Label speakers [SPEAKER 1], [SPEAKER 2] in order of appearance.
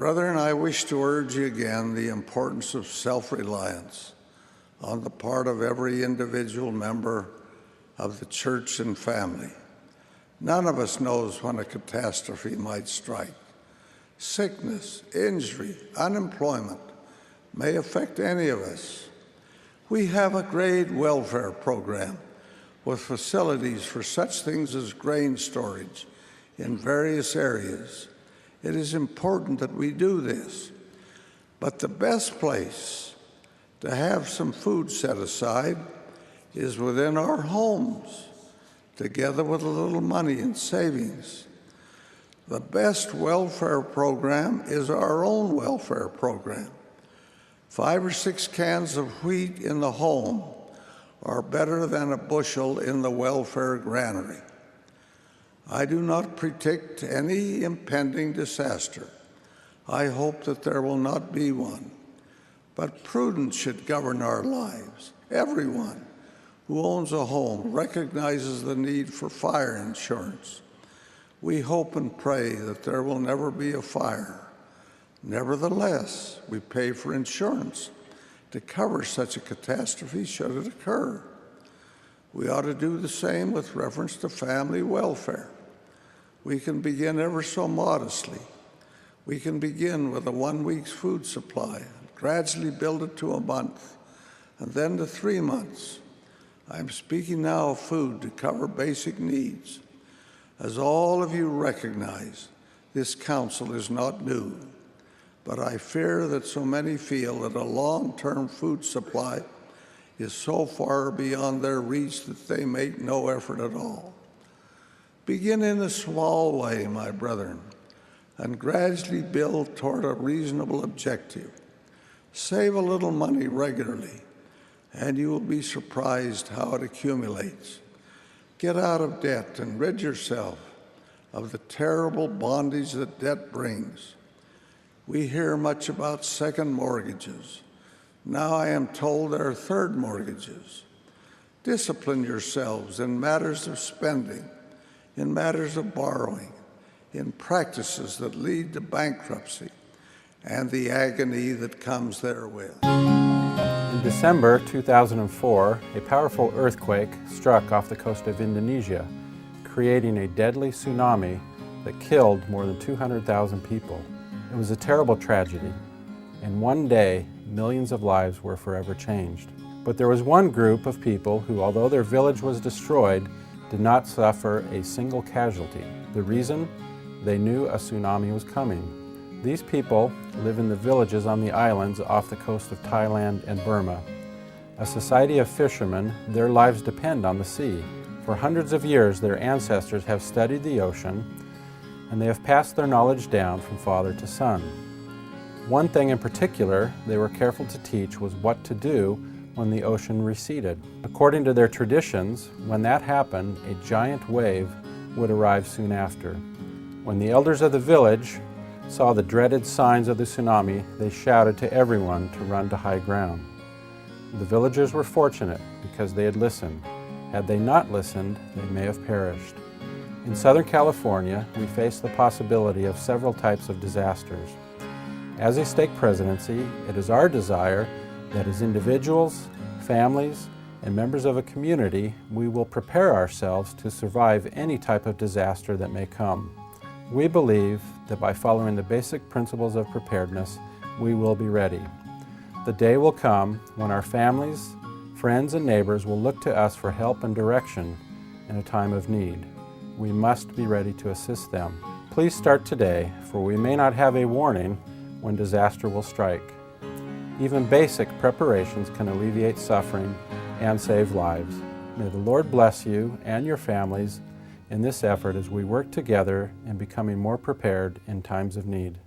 [SPEAKER 1] Brethren, I wish to urge again the importance of self-reliance on the part of every individual member of the church and family. None of us knows when a catastrophe might strike. Sickness, injury, unemployment may affect any of us. We have a great welfare program with facilities for such things as grain storage in various areas. It is important that we do this. But the best place to have some food set aside is within our homes, together with a little money in savings. The best welfare program is our own welfare program. 5 or 6 cans of wheat in the home are better than a bushel in the welfare granary. I do not predict any impending disaster. I hope that there will not be one. But prudence should govern our lives. Everyone who owns a home recognizes the need for fire insurance. We hope and pray that there will never be a fire. Nevertheless, we pay for insurance to cover such a catastrophe should it occur. We ought to do the same with reference to family welfare. We can begin ever so modestly. We can begin with a 1 week's food supply, and gradually build it to a month, and then to 3 months. I'm speaking now of food to cover basic needs. As all of you recognize, this council is not new, but I fear that so many feel that a long-term food supply is so far beyond their reach that they make no effort at all. Begin in a small way, my brethren, and gradually build toward a reasonable objective. Save a little money regularly, and you will be surprised how it accumulates. Get out of debt and rid yourself of the terrible bondage that debt brings. We hear much about second mortgages. Now I am told there are third mortgages. Discipline yourselves in matters of spending, in matters of borrowing, in practices that lead to bankruptcy and the agony that comes therewith.
[SPEAKER 2] In December 2004, a powerful earthquake struck off the coast of Indonesia, creating a deadly tsunami that killed more than 200,000 people. It was a terrible tragedy. In one day, millions of lives were forever changed. But there was one group of people who, although their village was destroyed, did not suffer a single casualty. The reason? They knew a tsunami was coming. These people live in the villages on the islands off the coast of Thailand and Burma. A society of fishermen, their lives depend on the sea. For hundreds of years, their ancestors have studied the ocean, and they have passed their knowledge down from father to son. One thing in particular they were careful to teach was what to do when the ocean receded. According to their traditions, when that happened, a giant wave would arrive soon after. When the elders of the village saw the dreaded signs of the tsunami, they shouted to everyone to run to high ground. The villagers were fortunate because they had listened. Had they not listened, they may have perished. In Southern California, we face the possibility of several types of disasters. As a stake presidency, it is our desire that as individuals, families, and members of a community, we will prepare ourselves to survive any type of disaster that may come. We believe that by following the basic principles of preparedness, we will be ready. The day will come when our families, friends, and neighbors will look to us for help and direction in a time of need. We must be ready to assist them. Please start today, for we may not have a warning when disaster will strike. Even basic preparations can alleviate suffering and save lives. May the Lord bless you and your families in this effort as we work together in becoming more prepared in times of need.